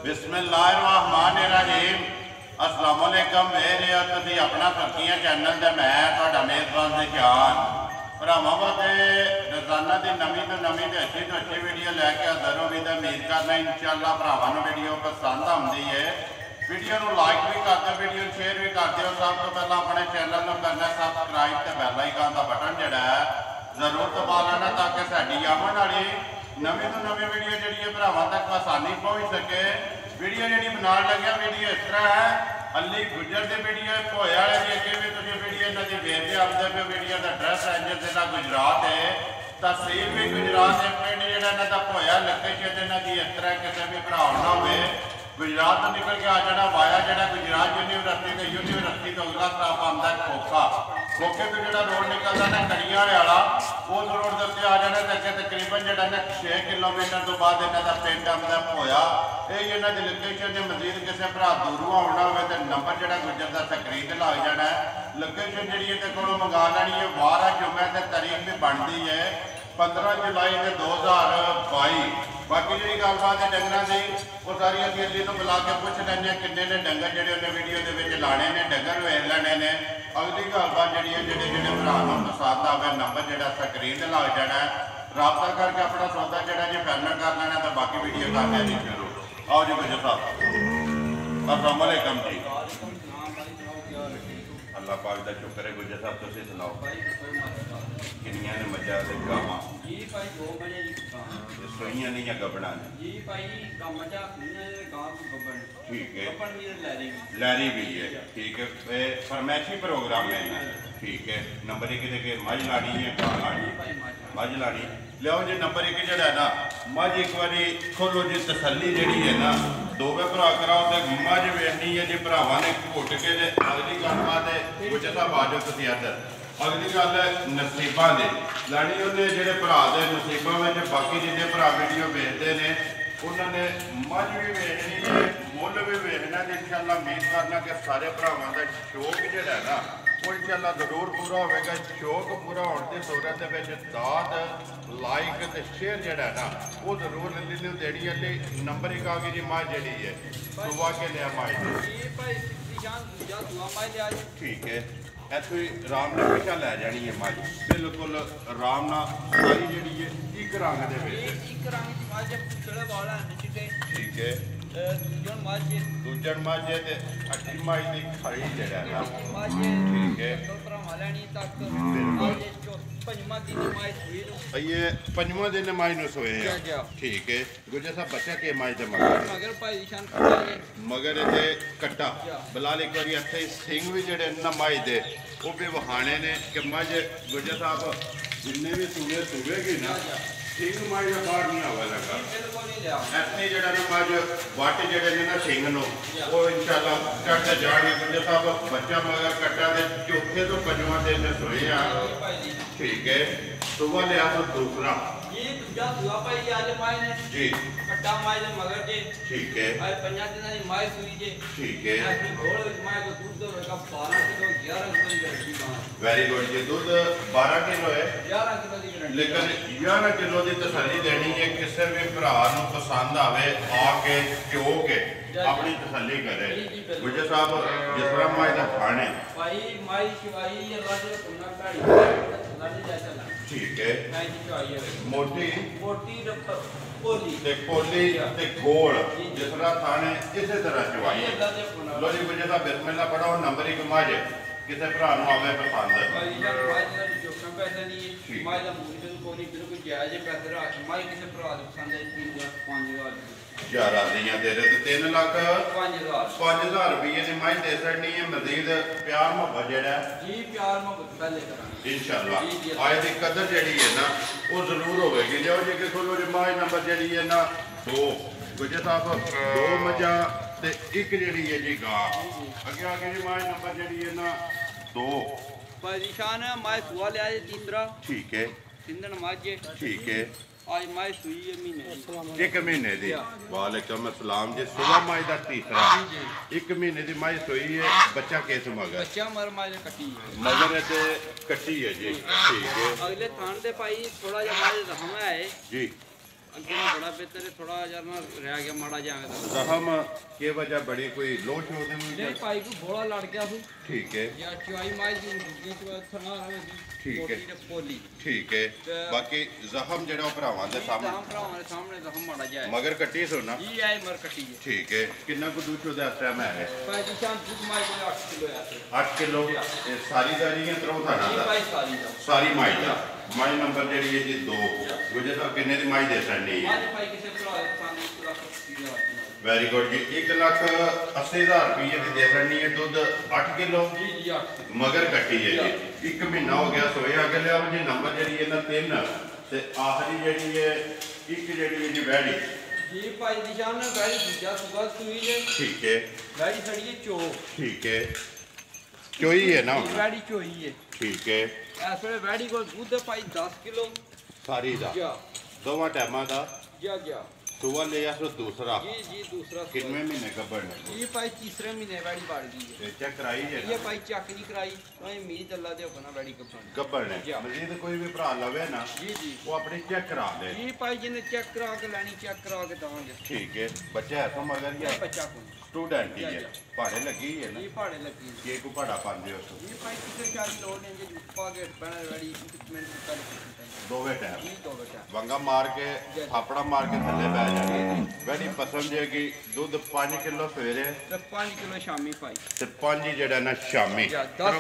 बिस्मिल्लाहिर्रहमानिर्रहीम। अस्सलाम वालेकुम। मेरे तुसीं अपना फकीया चैनल ते मैं तुहाडा मेज़बान ज़िशान भरावां वास्ते रोज़ाना की नवीं तो नवीं ते अच्छी वीडियो लैके हाज़र हो। उम्मीद करना इंशाअल्लाह भरावां नूं वीडियो पसंद आउंदी है। वीडियो को लाइक भी कर दो, वीडियो शेयर भी कर दो। सब तो पहला अपने चैनल को करना सबसक्राइब तो बैल आइकन का बटन जोड़ा है जरूर दबा लेना ताकि साड़ी आवन वाली नवीं तो नवीं वीडियो जी भरावां तक आसानी पहुँच सके। वीडियो जी बना लगे वीडियो इस तरह है अली गुजर की वीडियो भोए वाले की अगे भी तुम वीडियो इन्हों की वेखते आते पे। वीडियो का एड्रैस है जिला गुजरात है, तहसील भी गुजरात है, पिंड जो इन्हों का भोया लोकेशन इन्हों की इस तरह किसी भी भरा ना हो गुजरात तो निकल के आ जाना वाया जो गुजरात यूनिवर्सिटी तो यूनिवर्सिटी तो अगला स्टाप आता है खोखा। खोखे तो जो रोड निकलता ना कड़िया वाला उस रोड के उत्ते आ जाना तो अगर तकरीबन जो 6 किलोमीटर तो बाद इन्हों का पिंड आता होया। ये इन्हों की लोकेशन जो मजीद किसी भरा दूरों आना हो तो नंबर जो गुजर का स्क्रीन से लग जाना है। लोकेशन जी को मंगा लैनी है। वार जुम्मे की तारीख भी बनती है 15 जुलाई 2022। बाकी जी गलबात है डंगर की वो सारी अभी अली तो बुला के पूछ लेंगे किन्ने ने डंगर जोड़े उन्हें वीडियो के लाने ने डंगर वेख लेने ने। अगली गलबात जी जो भरा पसंद आए नंबर जो स्क्रीन से लग जाना है। रबता करके अपना सौदा जो जी फाइनल कर लेना तो बाकी वीडियो करने जी शुरू। आओ जी गुजर साहब अस्सलाम वालेकुम जी। अल्लाह पाक का शुक्र है। गुजर साहब तुम सुनाओ किनिया ने मजा से गावां जी भाई 2 बजे सोइयां नहीं या गबड़ा ने जी भाई मजा गांव को गबन ठीक है गबन भी लहरी भी है ठीक है। फरमैशी प्रोग्राम है ना ठीक है। नंबर 1 के मझ लानी है गां लानी मझ लानी लियाओ जी। नंबर 1 जो है ना मझ एक बारी खोलो जी तसली जी है ना दोवे भरा कराओ तो मझ वेखनी है जी भरावां ने घुट के। अगली गलबात है गुजर साहब आ जाओ तुसीं इधर। अगली गल है नसीबा दे लानी उन्हें जो भरा दे नसीबों में बाकी जिन्हें भरा वीडियो वेखते हैं उन्होंने मझ भी वेखनी है मुल भी वेखना। इंशाअल्लाह उम्मीद करना कि सारे भरावां का शौक जोड़ा ना वो इंशाअल्लाह जरूर पूरा होगा। शौक पूरा होने की सूरत दाद लाइक तो शेयर जोड़ा ना वो जरूर अली देनी। अली नंबर 1 आ गई जी मझ जी है सुबह के लिया मझ ठीक है। इतों ही आराम ने पिछा लै जानी है मझ बिल्कुल आराम ना सारी जी है एक रंग ठीक है। दूजन मझ है अठी मझ की खड़ी जड़ा ठीक है। ये 5वां दिन मझ न सोए ठीक है। गुजर साहब बच्चा के मझ के मगर ये कट्टा बिलाल एक बार इतने सिंह भी जोड़े न मझ दे वो भी वहाने ने कि मझ गुजर साहब जिन्ने भी सूबे सूबेगी ना सिंह मझ का बाहर नहीं आवा लगा इतनी जरा ना मझ वट जोड़े ने ना सिंह नो वो इंशाअल्लाह चढ़ते जाएंगे। गुजर साहब बच्चा मगर कट्टा के चौथे तो 5वां दिन सोए ठीक है। सुबह लिया तो दूसरा जी कट्टा माय दे मगर जे ठीक है। आज 5 दिन की माय सुई जे ठीक है। आज घोड़ विच माय को दूध तो का 12 किलो 11 किलो की गारंटी मां वेरी गुड जी। दूध 12 किलो है 11 किलो की गारंटी लेकिन 11 किलो की तसल्ली देनी है। किसी भी भरा पसंद आवे आके चो के अपनी तसल्ली करे। गुजर साहब जिस तरह मझ का खाने भाई माय शिवाई अल्लाह दे पुना काई ठीक है। मोटी मोटी पोली ते पोली ते गोल जिस तरह खाने इसी तरह चवाई लो जी। गुजर साहब बिस्मिल्लाह पढ़ो। नंबर 1 मझ किसी भरा आवे पसंद ਦੀਆਂ ਦੇ ਰਹੇ ਤੇ 3 ਲੱਖ 5000 ਰੁਪਏ ਦੀ ਮੱਝ ਦੇ ਸਕਣੀ ਹੈ। ਮਜ਼ੀਦ ਪਿਆਰ ਮੁਹੱਬਤ ਜਿਹੜਾ ਜੀ ਪਿਆਰ ਮੁਹੱਬਤ ਪਹਿਲੇ ਕਰਾਂਗੇ इंशाअल्लाह। आज की कदर जी है ना वो जरूर होगी। जो जी कि खोलो जी मझ नंबर जी है ना 2 गुजर साहब 2 मझा ते 1 जी है जी गां अगे आगे जी मझ नंबर जी है ना 2 परेशान है माय सुआ लिया तीसरा ठीक है। सिंधन माजे ठीक है। आज माय सुई है महीने 1 महीने दी वालेकुम अस्सलाम जी। सुबह मझ का तीसरा 1 महीने की मझ सोई है। बच्चा किस मगर बच्चा मर माय कटी मगर ते कटी है जी ठीक है। अगले थान दे भाई थोड़ा जिहा माय रहमा है जी ਅੱਗੇ ਨਾਲੋਂ ਬੜਾ ਬਿਹਤਰ ਹੈ, ਥੋੜਾ ਜਿਹਾ ਨਾ ਰਹਿ ਗਿਆ ਮਾੜਾ ਜਿਹਾ ਐਵੇਂ ਦਾ। ਜ਼ਖਮ ਕੀ ਵਜ੍ਹਾ ਬੜੀ ਕੋਈ ਲੋਹ ਸ਼ੋਅ ਦੇ ਨਹੀਂ ਵਿੱਚ? ਭਾਈ ਕੋਈ ਬੋਲਾ ਲੜ ਗਿਆ ਸੀ ਠੀਕ ਹੈ ਜਾਂ ਚੁਆਈ ਮਾਈ ਦੀ ਦੂਜੀ ਚੁਆਈ ਥਣਾ ਰਵੇ ਠੀਕ ਹੈ। ਕੋਟੀ ਤੇ ਪੋਲੀ ਠੀਕ ਹੈ। ਬਾਕੀ ਜ਼ਖਮ ਜਿਹੜਾ ਉਹ ਭਰਾਵਾਂ ਦੇ ਤਾਂ ਸਾਹਮਣੇ ਭਰਾਵਾਂ ਦੇ ਸਾਹਮਣੇ ਜ਼ਖਮ ਮਾੜਾ ਜਿਹਾ ਹੈ ਮਗਰ ਕੱਟੀ ਸੋਨਾ। ਜੀ ਆਏ ਮਰ ਕੱਟੀ ਹੈ ਠੀਕ ਹੈ। ਕਿੰਨਾ ਕੁ ਦੁੱਧ ਉਹਦਾ ਇਸ ਟਾਈਮ ਹੈ? ਭਾਈ ਜੀ ਸ਼ਾਮ ਦੁੱਧ ਮਾਈ ਕੋਲ 8 ਕਿਲੋ ਆ ਤੇ 8 ਕਿਲੋ। ਇਹ ਸਾਰੀ ਦਾਰੀ ਹੈ ਤਰੋ ਇਹ ਦਾ ਭਾਈ ਸਾਰੀ ਦਾ ਸਾਰੀ ਮਾਈ ਦਾ। ਮਾਈ ਨੰਬਰ ਜਿਹੜੀ ਹੈ ਜੀ 2 ਗੁਜੇ ਸਾਹਿਬ ਕਿੰਨੇ ਦੀ ਮਾਈ ਦੇ ਸਕਣੀ ਹੈ? ਅੱਜ ਭਾਈ ਕਿਸੇ ਭਰਾ ਦੇ ਸਾਹਮਣੇ ਪੂਰਾ ਕੱਟੀ ਦਾ ਵੈਰੀ ਗੁੱਡ ਜੀ। 1,80,000 ਰੁਪਏ ਦੀ ਦੇ ਸਕਣੀ ਹੈ ਦੁੱਧ 8 ਕਿਲੋ ਜੀ ਜੀ 8 ਮਗਰ ਕੱਟੀ ਹੈ ਜੀ। 1 ਮਹੀਨਾ ਹੋ ਗਿਆ ਸੋਏ ਅਗੇ ਲਿਆ ਜੀ। ਨੰਬਰ ਜਿਹੜੀ ਇਹਨਾਂ 3 ਤੇ ਆਖਰੀ ਜਿਹੜੀ ਹੈ ਇੱਕ ਜਿਹੜੀ ਹੈ ਜੀ ਵੈੜੀ। ਜੀ ਭਾਈ ਦੀ ਜਾਨ ਨੇ ਬੈੜੀ ਦੂਜਾ ਸੁਬਾ ਸੂਈ ਜੇ ਠੀਕ ਹੈ। ਬੈੜੀ ਸੜੀ ਹੈ ਚੋ ਠੀਕ ਹੈ। ਚੋਈ ਹੈ ਨਾ? ਬੈੜੀ ਚੋਈ ਹੈ। ਠੀਕ ਹੈ। ਇਸ ਵੇਲੇ ਬੈੜੀ ਕੋਲ ਦੁੱਧ ਹੈ ਭਾਈ 10 ਕਿਲੋ ਸਾਰੀ ਦਾ ਜਾ ਦੋਵਾਂ ਟਾਈਮਾਂ ਦਾ ਜਾ ਸੁਬਹ ਲਿਆ ਸੋ ਦੂਸਰਾ जी जी दूसरा किनवे महीने गब्बर ने ये भाई तीसरे महीने बैड़ी बाढ़ गई है चेक कराई है ये भाई चेक नहीं कराई तो ये उम्मीद अल्लाह दे अपना बैड़ी कपन गब्बर ने मजीद कोई भी भरा लवे ना जी जी वो अपनी चेक करा दे। ये भाई जिन्हें चेक करा के लानी चेक करा के दवांगे ठीक है। बच्चा है तो मगर ये ये बच्चा को स्टूडेंट ही है पहाड़े लगी है ना ये पहाड़े लगी है ये को पहाड़ा पांदे हो तो ये भाई किसे चाली लोड लेंगे जो पागे बना बैड़ी मिनट कर दोवे टाइम ये तो बेटा वंगा मार के थापड़ा मार के थल्ले बह जाए। वैडी पसंद है कि दूध 5 किलो सवेरे तो 5 किलो शामी भाई ते 5 जेड़ा ना शामी या 10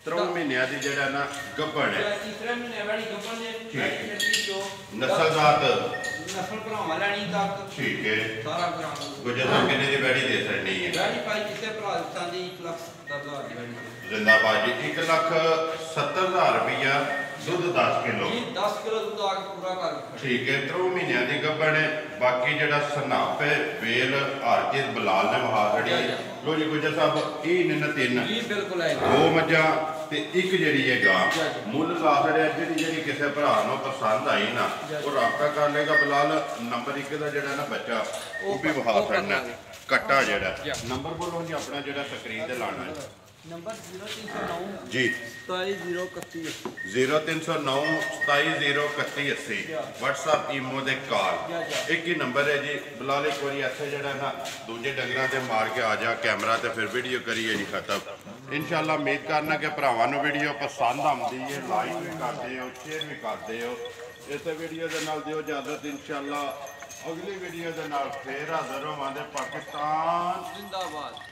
3 महीनों दी जेड़ा ना गब्बर है। तीसरे महीने बैड़ी कपन ने बैड़ी छड़ी जो नस्ल जात नस्ल भरावा लेनी तक ठीक है। सारा ग्राम गुजर साहब कितने की वैडी दे सकनी है? बैड़ी भाई किसे भरा चांदी 1 लाख 10,000 की बैड़ी जिंदाबाद जी। 1,70,000 रुपया दुध 10 किलो जी 10 किलो दूध आके पूरा कर ठीक है। 3 महीनों की गब्बर है। बाकी जेड़ा सनाप है वेल हर चीज बलाल ने वहा खड़ी लो जी। गुजर साहब ये ने 3 जी बिल्कुल है 2 मज्जा ते एक जेड़ी है गां मुल ला खड़े जेड़ी किसी भरा नु पसंद आई ना वो राबता कर लेगा। बलाल नंबर 1 का जेड़ा ना बच्चा वो भी वहा खड़ना कट्टा जेड़ा नंबर बोलो जी अपना जेड़ा स्क्रीन ते लाना है नंबर 0309 जी 27031 0309 270180 WhatsApp ईमो दे कॉल एक ही नंबर है जी। बिलाल एक बार इत्थे जेड़ा ना दूजे डंगरां ते मार के आ जा कैमरा ते फिर वीडियो करिए जी खत्म। इंशाल्लाह उम्मीद करना कि भरावां नूं वीडियो पसंद आंदी है लाइक भी करदे हो शेयर भी करदे हो। इस वीडियो दे नाल दिओ इजाजत। इंशाल्लाह अगली वीडियो दे नाल फिर हाज़र होवांगे। पाकिस्तान जिंदाबाद।